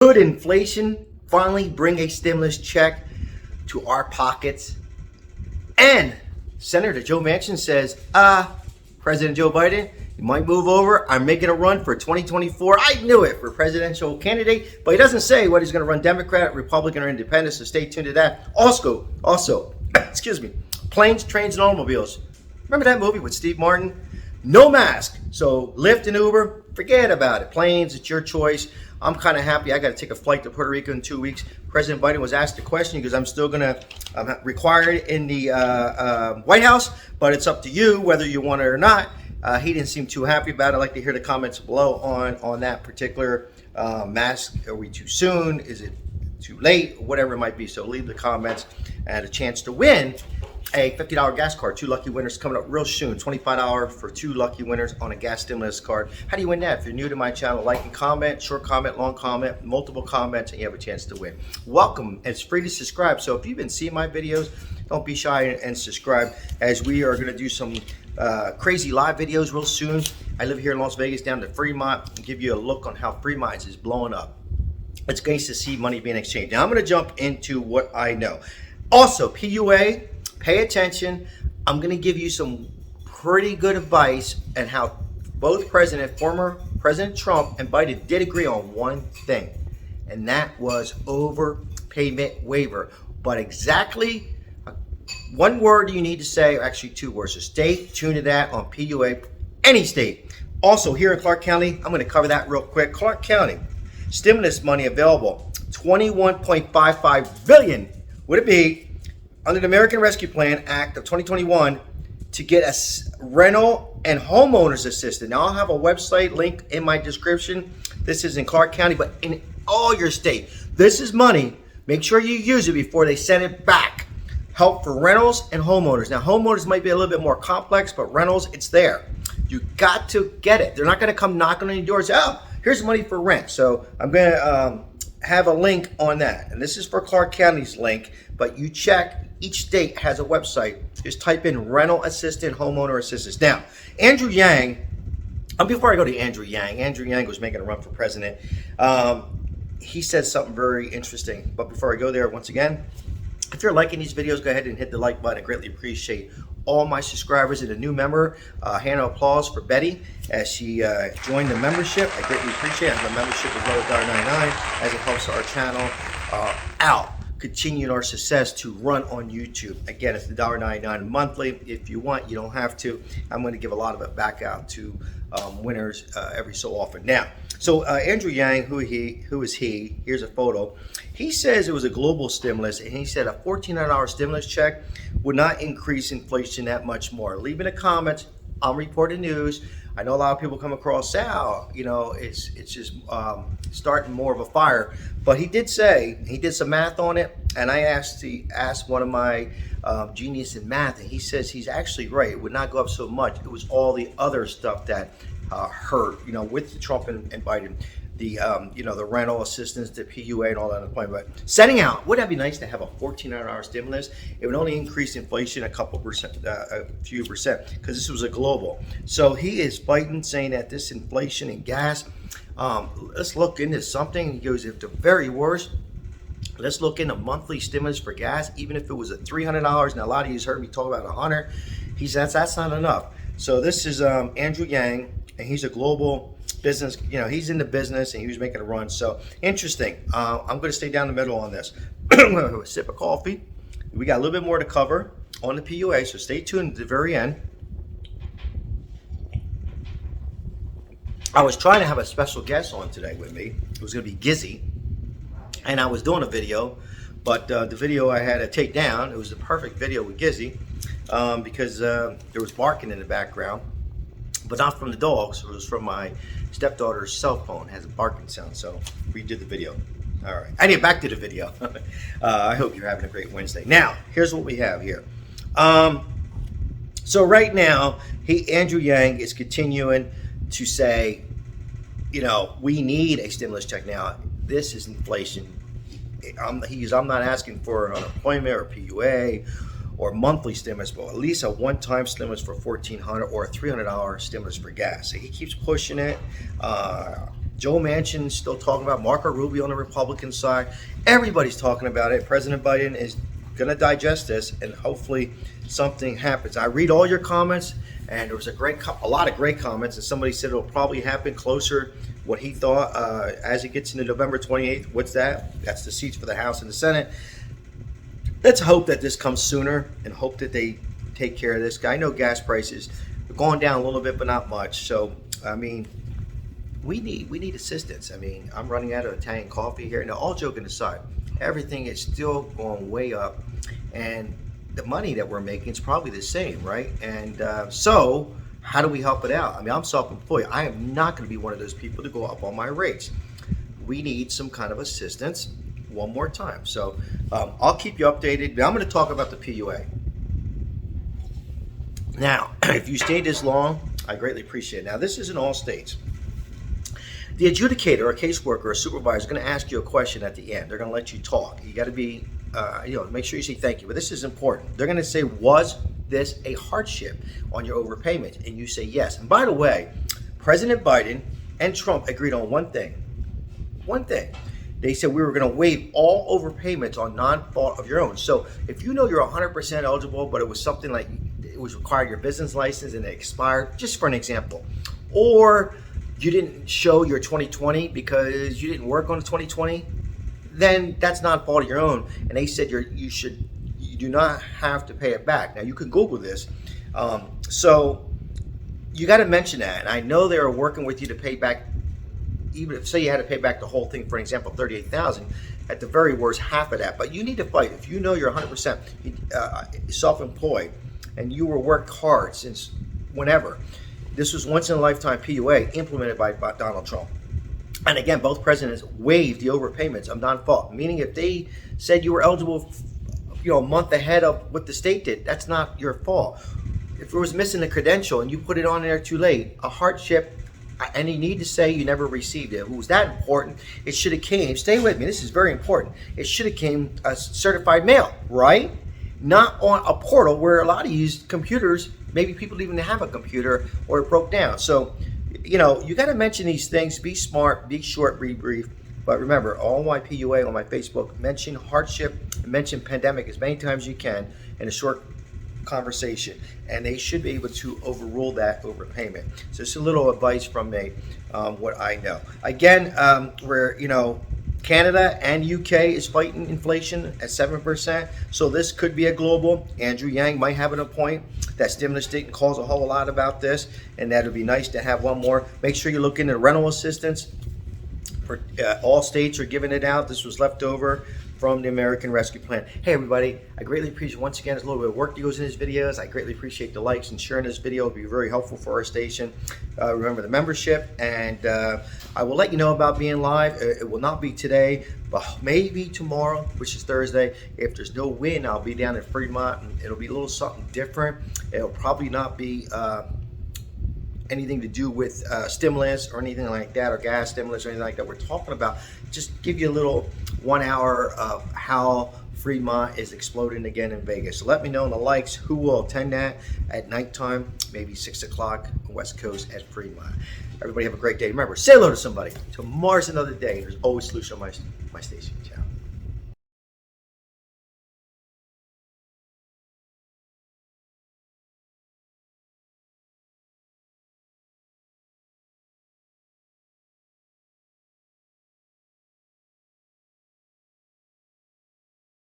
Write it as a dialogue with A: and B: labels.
A: Could inflation finally bring a stimulus check to our pockets? And Senator Joe Manchin says, President Joe Biden, you might move over. I'm making a run for 2024. I knew it, for presidential candidate, but he doesn't say what he's going to run, Democrat, Republican, or Independent, so stay tuned to that. Also, excuse me, planes, trains, and automobiles. Remember that movie with Steve Martin? No mask. So Lyft and Uber, forget about it. Planes, it's your choice. I'm kind of happy. I got to take a flight to Puerto Rico in 2 weeks. President Biden was asked a question because I'm still going to, I'm required in the White House, but it's up to you whether you want it or not. He didn't seem too happy about it. I'd like to hear the comments below on that particular mask. Are we too soon? Is it too late? Whatever it might be. So leave the comments and a chance to win a $50 gas card. 2 lucky winners coming up real soon. $25 for 2 lucky winners on a gas stimulus card. How do you win that? If you're new to my channel, like and comment, short comment, long comment, multiple comments, and you have a chance to win. Welcome. It's free to subscribe. So if you've been seeing my videos, don't be shy and subscribe, as we are going to do some crazy live videos real soon. I live here in Las Vegas, down to Fremont, and give you a look on how Fremont is blowing up. It's nice to see money being exchanged. Now I'm going to jump into what I know. Also, PUA, pay attention. I'm going to give you some pretty good advice and how both former President Trump and Biden did agree on one thing, and that was overpayment waiver. But exactly one word you need to say, or actually 2 words. So stay tuned to that on PUA, any state. Also, here in Clark County, I'm going to cover that real quick. Clark County, stimulus money available, $21.55 billion would it be under the American Rescue Plan Act of 2021 to get a rental and homeowners assistance. Now, I'll have a website link in my description. This is in Clark County, but in all your state. This is money. Make sure you use it before they send it back. Help for rentals and homeowners. Now, homeowners might be a little bit more complex, but rentals, it's there. You got to get it. They're not going to come knocking on your door and say, oh, here's money for rent. So I'm going to have a link on that. And this is for Clark County's link, but you check. Each state has a website. Just type in rental assistant, homeowner assistance. Now, Andrew Yang, before I go to Andrew Yang was making a run for president. He said something very interesting. But before I go there, once again, if you're liking these videos, go ahead and hit the like button. I greatly appreciate all my subscribers and a new member. Hand of applause for Betty as she joined the membership. I greatly appreciate it. The membership is low as $1.99 as it helps our channel out. Continuing our success to run on YouTube. Again, it's $1.99 monthly. If you want, you don't have to. I'm going to give a lot of it back out to winners every so often. Now, so Andrew Yang, who is he? Here's a photo. He says it was a global stimulus, and he said a $1,400 stimulus check would not increase inflation that much more. Leave in the comments. I'm reporting news. I know a lot of people come across, it's just starting more of a fire. But he did say, he did some math on it, and I asked one of my genius in math, and he says he's actually right. It would not go up so much. It was all the other stuff that hurt, with the Trump and Biden. The rental assistance, the PUA, and all that unemployment. But setting out, wouldn't that be nice to have a $1,400 stimulus? It would only increase inflation a few percent, because this was a global. So he is fighting, saying that this inflation and gas, let's look into something. He goes, if the very worst, let's look into monthly stimulus for gas, even if it was at $300. Now, a lot of you heard me talk about $100. He says that's not enough. So this is Andrew Yang, and he's a global business, he's in the business, and he was making a run. So interesting. I'm going to stay down the middle on this. I'm going to have a sip of coffee. We got a little bit more to cover on the PUA, so stay tuned to the very end. I was trying to have a special guest on today with me. It was going to be Gizzy, and I was doing a video, but the video I had to take down. It was the perfect video with Gizzy because there was barking in the background. But not from the dogs. It was from my stepdaughter's cell phone. It has a barking sound, so we did the video. All right, I get back to the video. I hope you're having a great Wednesday. Now, here's what we have here. So right now, Andrew Yang is continuing to say, we need a stimulus check now. This is inflation. I'm not asking for unemployment or PUA or monthly stimulus, but at least a one-time stimulus for $1,400 or a $300 stimulus for gas. So he keeps pushing it. Joe Manchin still talking about, Marco Rubio on the Republican side. Everybody's talking about it. President Biden is going to digest this, and hopefully something happens. I read all your comments, and there was a lot of great comments, and somebody said it'll probably happen closer what he thought as it gets into November 28th. What's that? That's the seats for the House and the Senate. Let's hope that this comes sooner and hope that they take care of this guy. I know gas prices are going down a little bit, but not much. So, I mean, we need assistance. I mean, I'm running out of Italian coffee here. Now, all joking aside, everything is still going way up, and the money that we're making is probably the same, right? And so how do we help it out? I mean, I'm self-employed. I am not going to be one of those people to go up on my rates. We need some kind of assistance one more time. So I'll keep you updated. Now I'm going to talk about the PUA. Now, if you stayed this long, I greatly appreciate it. Now, this is in all states. The adjudicator, or caseworker, or supervisor is going to ask you a question at the end. They're going to let you talk. You got to be, make sure you say thank you. But this is important. They're going to say, was this a hardship on your overpayment? And you say yes. And by the way, President Biden and Trump agreed on one thing. One thing. They said we were going to waive all overpayments on non-fault of your own. So if you know you're 100% eligible, but it was something like it was required your business license and it expired, just for an example, or you didn't show your 2020 because you didn't work on the 2020, then that's not fault of your own. And they said you do not have to pay it back. Now you can Google this. So you got to mention that. And I know they are working with you to pay back, even if say you had to pay back the whole thing, for example, $38,000, at the very worst, half of that. But you need to fight. If you know you're 100% self-employed and you were worked hard since whenever, this was once in a lifetime PUA implemented by Donald Trump. And again, both presidents waived the overpayments of non-fault, meaning if they said you were eligible, a month ahead of what the state did, that's not your fault. If it was missing a credential and you put it on there too late, a hardship, and you need to say you never received it. If it was that important, it should have came. Stay with me. This is very important. It should have came a certified mail, right? Not on a portal where a lot of use computers. Maybe people didn't even have a computer or it broke down. So, you got to mention these things. Be smart, be short, be brief. But remember, all my PUA on my Facebook, mention hardship, mention pandemic as many times as you can in a short conversation. And they should be able to overrule that overpayment. So it's a little advice from me, what I know. Again, Canada and UK is fighting inflation at 7%. So this could be a global. Andrew Yang might have a point. That stimulus didn't cause a whole lot about this, and that would be nice to have one more. Make sure you look into rental assistance. For all states are giving it out. This was left over from the American Rescue Plan. Hey everybody, I greatly appreciate, once again, there's a little bit of work that goes in these videos. I greatly appreciate the likes and sharing this video. It'll be very helpful for our station. Remember the membership, and I will let you know about being live. It will not be today, but maybe tomorrow, which is Thursday. If there's no wind, I'll be down in Fremont, and it'll be a little something different. It'll probably not be anything to do with stimulus or anything like that, or gas stimulus or anything like that we're talking about. Just give you a little 1 hour of how Fremont is exploding again in Vegas. So let me know in the likes who will attend that at nighttime, maybe 6 o'clock West Coast at Fremont. Everybody have a great day. Remember, say hello to somebody. Tomorrow's another day. There's always a solution on my station. Ciao.